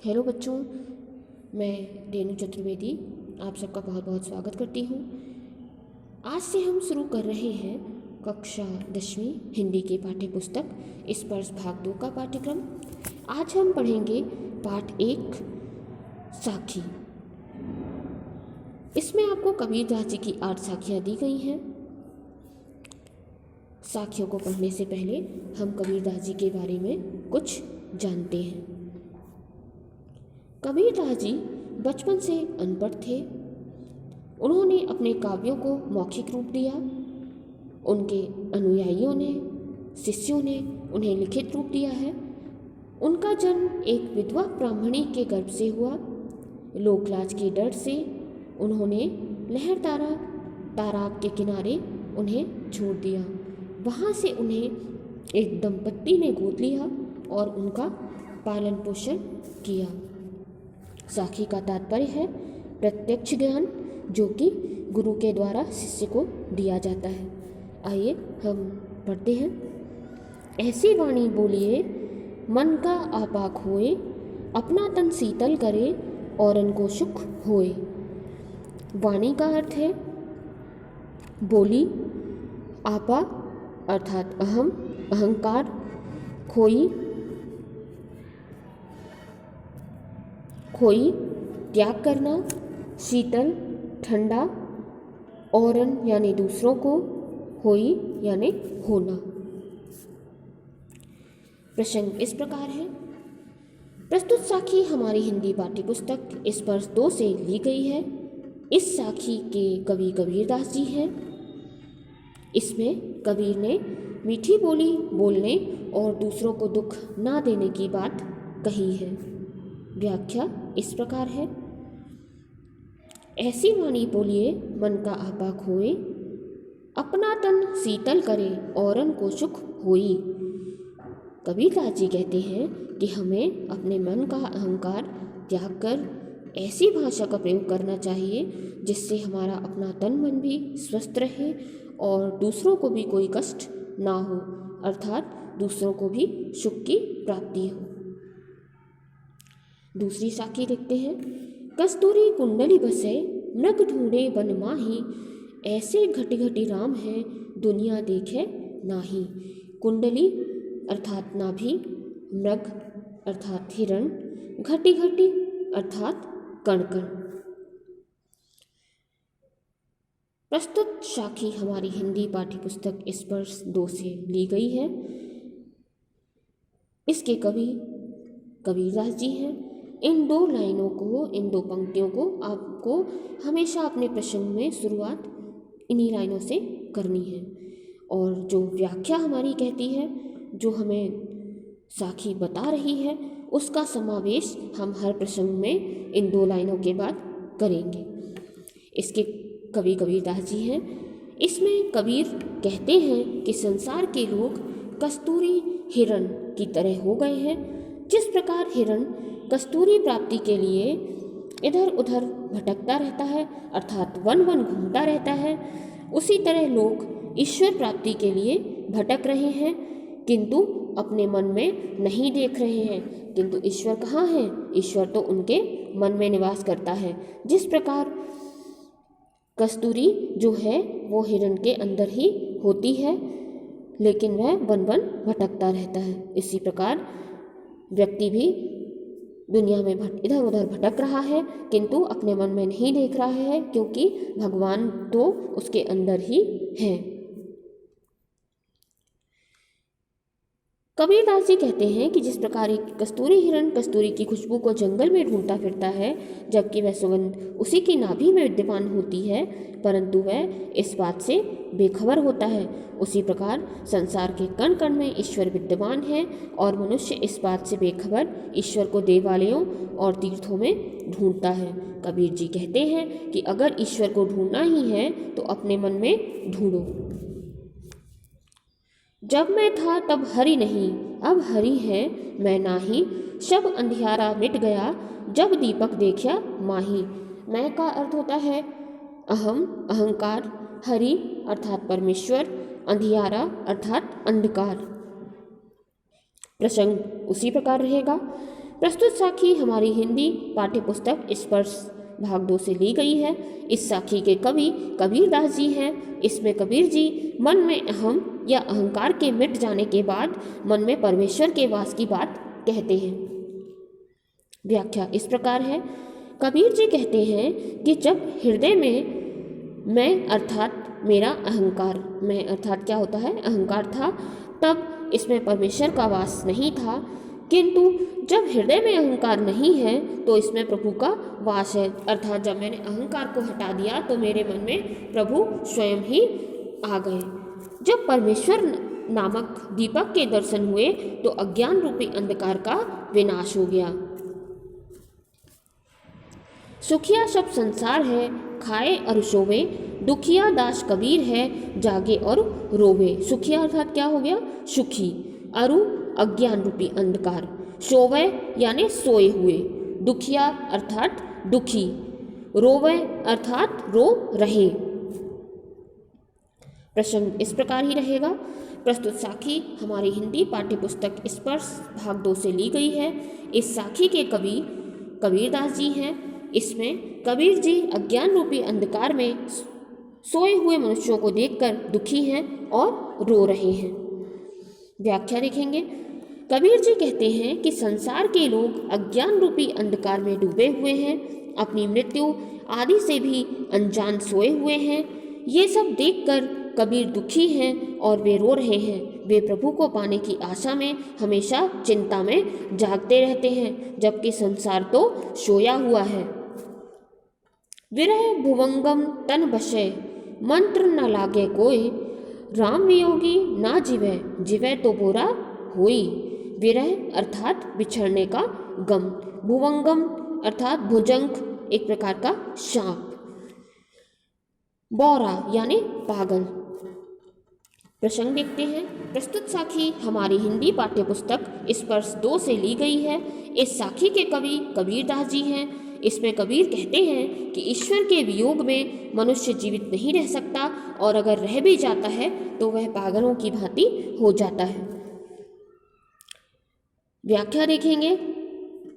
Hello बच्चों, मैं रेणु चतुर्वेदी आप सबका बहुत बहुत स्वागत करती हूँ। आज से हम शुरू कर रहे हैं कक्षा 10वीं हिंदी की पाठ्य पुस्तक स्पर्श भाग 2 का पाठ्यक्रम। आज हम पढ़ेंगे पाठ 1 साखी। इसमें आपको कबीरदास जी की 8 साखियाँ दी गई हैं। साखियों को पढ़ने से पहले हम कबीरदास जी के बारे में कुछ जानते हैं। कबीरदास जी बचपन से अनपढ़ थे। उन्होंने अपने काव्यों को मौखिक रूप दिया। उनके अनुयायियों ने, शिष्यों ने उन्हें लिखित रूप दिया है। उनका जन्म एक विधवा ब्राह्मणी के गर्भ से हुआ। लोकलाज के डर से उन्होंने लहरतारा तालाब के किनारे उन्हें छोड़ दिया। वहाँ से उन्हें एक दंपत्ति ने गोद लिया और उनका पालन पोषण किया। साखी का तात्पर्य है प्रत्यक्ष ज्ञान, जो कि गुरु के द्वारा शिष्य को दिया जाता है। आइए हम पढ़ते हैं। ऐसी वाणी बोलिए मन का आपाक होए, अपना तन शीतल करे औरन को सुख होए। वाणी का अर्थ है बोली, आपा अर्थात अहम, अहंकार, खोई त्याग करना, शीतल ठंडा, औरन यानी दूसरों को, होई यानी होना। प्रसंग इस प्रकार है। प्रस्तुत साखी हमारी हिंदी पाठ्य पुस्तक स्पर्श 2 से ली गई है। इस साखी के कवि कबीरदास जी हैं। इसमें कबीर ने मीठी बोली बोलने और दूसरों को दुख ना देने की बात कही है। व्याख्या इस प्रकार है। ऐसी वाणी बोलिए मन का आपाक होए, अपना तन शीतल करे औरन को सुख होई। कबीरदास जी कहते हैं कि हमें अपने मन का अहंकार त्याग कर ऐसी भाषा का प्रयोग करना चाहिए जिससे हमारा अपना तन मन भी स्वस्थ रहे और दूसरों को भी कोई कष्ट ना हो, अर्थात दूसरों को भी सुख की प्राप्ति हो। दूसरी साखी देखते हैं। कस्तूरी कुंडली बसे मृग ढूंढे बन माही, ऐसे घटी घटी राम है दुनिया देखे नाही। कुंडली अर्थात नाभि, मृग अर्थात हिरण, घटी घटी अर्थात कण कण। प्रस्तुत साखी हमारी हिंदी पाठ्य पुस्तक स्पर्श 2 से ली गई है। इसके कवि कबीरदास जी हैं। इन 2 लाइनों को, इन 2 पंक्तियों को आपको हमेशा अपने प्रसंग में शुरुआत इन्हीं लाइनों से करनी है। और जो व्याख्या हमारी कहती है, जो हमें साखी बता रही है, उसका समावेश हम हर प्रसंग में इन 2 लाइनों के बाद करेंगे। इसके कवि कबीरदास जी हैं। इसमें कबीर कहते हैं कि संसार के लोग कस्तूरी हिरण की तरह हो गए हैं। जिस प्रकार हिरण कस्तूरी प्राप्ति के लिए इधर उधर भटकता रहता है, अर्थात वन वन घूमता रहता है, उसी तरह लोग ईश्वर प्राप्ति के लिए भटक रहे हैं, किंतु अपने मन में नहीं देख रहे हैं। किंतु ईश्वर कहाँ है? ईश्वर तो उनके मन में निवास करता है। जिस प्रकार कस्तूरी जो है वो हिरण के अंदर ही होती है, लेकिन वह वन वन भटकता रहता है। इसी प्रकार व्यक्ति भी दुनिया में इधर उधर भटक रहा है, किंतु अपने मन में नहीं देख रहा है, क्योंकि भगवान तो उसके अंदर ही है। कबीरदास जी कहते हैं कि जिस प्रकार एक कस्तूरी हिरण कस्तूरी की खुशबू को जंगल में ढूंढता फिरता है, जबकि वह सुगंध उसी की नाभि में विद्यमान होती है, परंतु वह इस बात से बेखबर होता है, उसी प्रकार संसार के कण कण में ईश्वर विद्यमान है और मनुष्य इस बात से बेखबर ईश्वर को देवालयों और तीर्थों में ढूंढता है। कबीर जी कहते हैं कि अगर ईश्वर को ढूंढना ही है तो अपने मन में ढूंढो। जब मैं था तब हरि नहीं, अब हरि है मैं नाही, सब अंधियारा मिट गया जब दीपक देखा माही। मैं का अर्थ होता है अहम, अहंकार, हरि अर्थात परमेश्वर, अंधियारा अर्थात अंधकार। प्रसंग उसी प्रकार रहेगा। प्रस्तुत साखी हमारी हिंदी पाठ्य पुस्तक स्पर्श भाग 2 से ली गई है। इस साखी के कवि कबीरदास जी हैं। इसमें कबीर जी मन में अहम या अहंकार के मिट जाने के बाद मन में परमेश्वर के वास की बात कहते हैं। व्याख्या इस प्रकार है। कबीर जी कहते हैं कि जब हृदय में मैं अर्थात मेरा अहंकार, मैं अर्थात क्या होता है, अहंकार था, तब इसमें परमेश्वर का वास नहीं था। किंतु जब हृदय में अहंकार नहीं है तो इसमें प्रभु का वास है। अर्थात जब मैंने अहंकार को हटा दिया तो मेरे मन में प्रभु स्वयं ही आ गए। जब परमेश्वर नामक दीपक के दर्शन हुए तो अज्ञान रूपी अंधकार का विनाश हो गया। सुखिया सब संसार है, खाए और सोवे, दुखिया दास कबीर है, जागे और रोवे। सुखिया अर्थात क्या हो गया, सुखी, अरु अज्ञान रूपी अंधकार, सोवे यानी सोए हुए, दुखिया अर्थात दुखी, रोवे अर्थात रो रहे। प्रसंग इस प्रकार ही रहेगा। प्रस्तुत साखी हमारी हिंदी पाठ्य पुस्तक स्पर्श भाग 2 से ली गई है। इस साखी के कवि कबीरदास जी हैं। इसमें कबीर जी अज्ञान रूपी अंधकार में सोए हुए मनुष्यों को देखकर दुखी हैं और रो रहे हैं। व्याख्या देखेंगे। कबीर जी कहते हैं कि संसार के लोग अज्ञान रूपी अंधकार में डूबे हुए हैं, अपनी मृत्यु आदि से भी अनजान सोए हुए हैं। ये सब देखकर कबीर दुखी हैं और वे रो रहे हैं। वे प्रभु को पाने की आशा में हमेशा चिंता में जागते रहते हैं, जबकि संसार तो सोया हुआ है। विरह भुवंगम तन बसे, मंत्र न लागे कोई, राम वियोगी ना जिवे, जिवे तो बोरा होई। विरह अर्थात बिछड़ने का गम, भुवंगम अर्थात भुजंग एक प्रकार का सांप, बोरा यानी पागल। प्रसंग देखते हैं। प्रस्तुत साखी हमारी हिंदी पाठ्य पुस्तक स्पर्श 2 से ली गई है। इस साखी के कवि कबीरदास जी हैं। इसमें कबीर कहते हैं कि ईश्वर के वियोग में मनुष्य जीवित नहीं रह सकता और अगर रह भी जाता है तो वह पागलों की भांति हो जाता है। व्याख्या देखेंगे।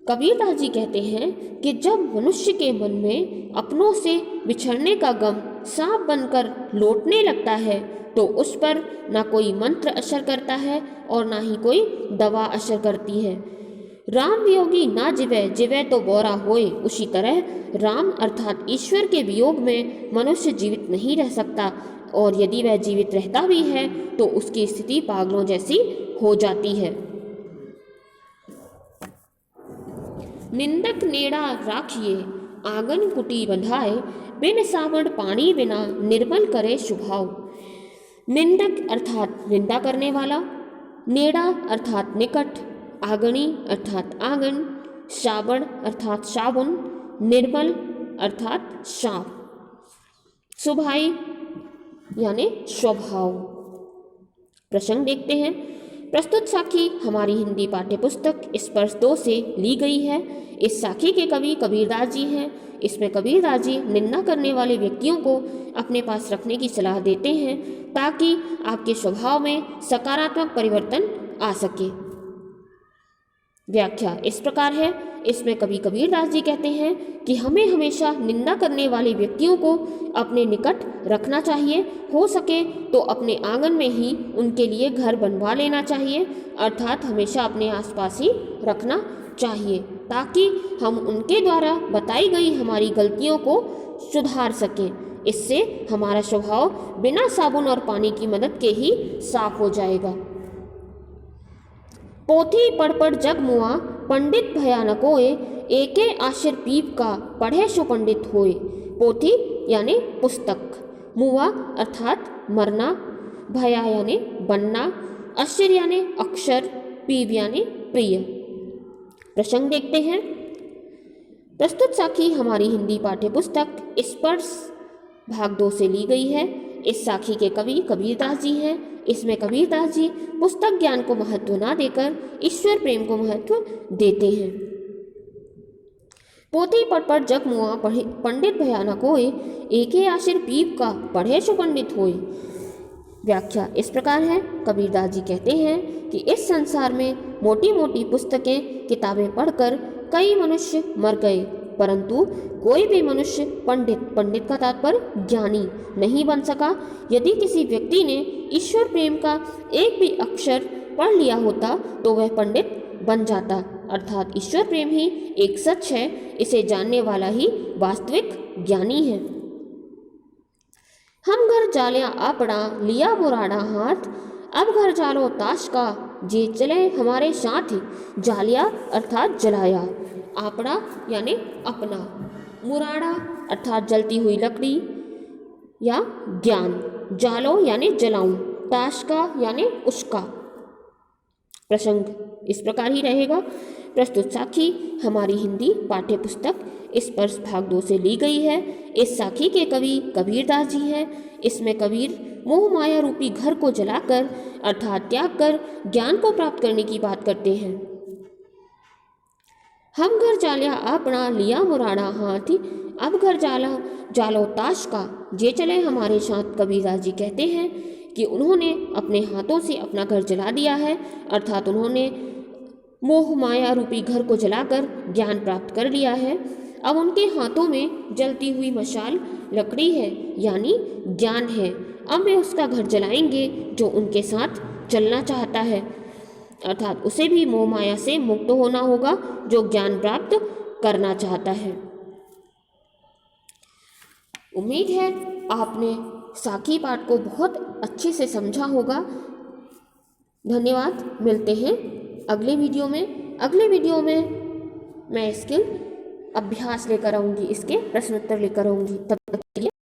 कबीरदास जी कहते हैं कि जब मनुष्य के मन में अपनों से बिछड़ने का गम सांप बनकर लौटने लगता है तो उस पर ना कोई मंत्र असर करता है और ना ही कोई दवा असर करती है। राम वियोगी ना जिवे, जिवे तो बोरा होए। उसी तरह राम अर्थात ईश्वर के वियोग में मनुष्य जीवित नहीं रह सकता और यदि वह जीवित रहता भी है तो उसकी स्थिति पागलों जैसी हो जाती है। निंदक नेड़ा राखिए, आंगन कुटी बंधाए, बिन सावण पानी बिना निर्मल करे स्वभाव। निंदक अर्थात निंदा करने वाला, नेड़ा अर्थात निकट, आगनी अर्थात आंगन, सावण अर्थात साबुन, निर्मल अर्थात साफ, सुभाई यानी स्वभाव। प्रसंग देखते हैं। प्रस्तुत साखी हमारी हिंदी पाठ्य पुस्तक स्पर्श 2 से ली गई है। इस साखी के कवि कबीरदास जी हैं। इसमें कबीरदास जी निंदा करने वाले व्यक्तियों को अपने पास रखने की सलाह देते हैं ताकि आपके स्वभाव में सकारात्मक परिवर्तन आ सके। व्याख्या इस प्रकार है। इसमें कवि कबीरदास जी कहते हैं कि हमें हमेशा निंदा करने वाले व्यक्तियों को अपने निकट रखना चाहिए। हो सके तो अपने आंगन में ही उनके लिए घर बनवा लेना चाहिए, अर्थात हमेशा अपने आसपास ही रखना चाहिए ताकि हम उनके द्वारा बताई गई हमारी गलतियों को सुधार सकें। इससे हमारा स्वभाव बिना साबुन और पानी की मदद के ही साफ हो जाएगा। पोथी पढ़ जग मुआ, पंडित भयानकोए, एके आशिर पीप का, पढ़े सो पंडित होए। पोथी यानी पुस्तक, मुआ अर्थात मरना, भया यानी बनना, आशिर यानी अक्षर, पीप यानी प्रिय। प्रसंग देखते हैं। प्रस्तुत साखी हमारी हिंदी पाठ्य पुस्तक स्पर्श भाग 2 से ली गई है। इस साखी के कवि कबीरदास जी हैं। इसमें कबीरदास जी पुस्तक ज्ञान को महत्व ना देकर ईश्वर प्रेम को महत्व देते हैं। पोथी पढ़ जग मुआ, पंडित भयानक होए, एके आशिर पीप का, पढ़े सो पंडित होए। व्याख्या इस प्रकार है। कबीरदास जी कहते हैं कि इस संसार में मोटी मोटी पुस्तकें किताबें पढ़कर कई मनुष्य मर गए, परंतु कोई भी मनुष्य पंडित का तात्पर्य ज्ञानी नहीं बन सका। यदि किसी व्यक्ति ने ईश्वर प्रेम का एक भी अक्षर पढ़ लिया होता तो वह पंडित बन जाता। अर्थात ईश्वर प्रेम ही एक सच है, इसे जानने वाला ही वास्तविक ज्ञानी है। हम घर जालिया आपड़ा लिया मुराड़ा हाथ, अब घर जालो ताश का जे चले हमारे साथ ही। जालिया अर्थात जलाया, आपड़ा यानी अपना, मुराड़ा अर्थात जलती हुई लकड़ी या ज्ञान, जालो यानी जलाऊं, ताश का यानी उसका। प्रसंग इस प्रकार ही रहेगा। प्रस्तुत साखी हमारी हिंदी पाठ्य पुस्तक स्पर्श भाग 2 से ली गई है। इस साखी के कवि कबीरदास जी हैं। इसमें कबीर मोह माया रूपी घर को जलाकर अर्थात त्याग कर ज्ञान को प्राप्त करने की बात करते हैं। हम घर जालिया आपना लिया मुराड़ा हाथ, अब घर जालो ताश का जे चले हमारे साथ। कबीरदास जी कहते हैं कि उन्होंने अपने हाथों से अपना घर जला दिया है, अर्थात उन्होंने मोह माया रूपी घर को जलाकर ज्ञान प्राप्त कर लिया है। अब उनके हाथों में जलती हुई मशाल लकड़ी है यानी ज्ञान है। अब वे उसका घर जलाएंगे जो उनके साथ चलना चाहता है, अर्थात उसे भी मोह माया से मुक्त होना होगा जो ज्ञान प्राप्त करना चाहता है। उम्मीद है आपने साखी पाठ को बहुत अच्छे से समझा होगा। धन्यवाद। मिलते हैं अगले वीडियो में। अगले वीडियो में मैं इसके अभ्यास लेकर आऊँगी, इसके प्रश्नोत्तर लेकर आऊँगी।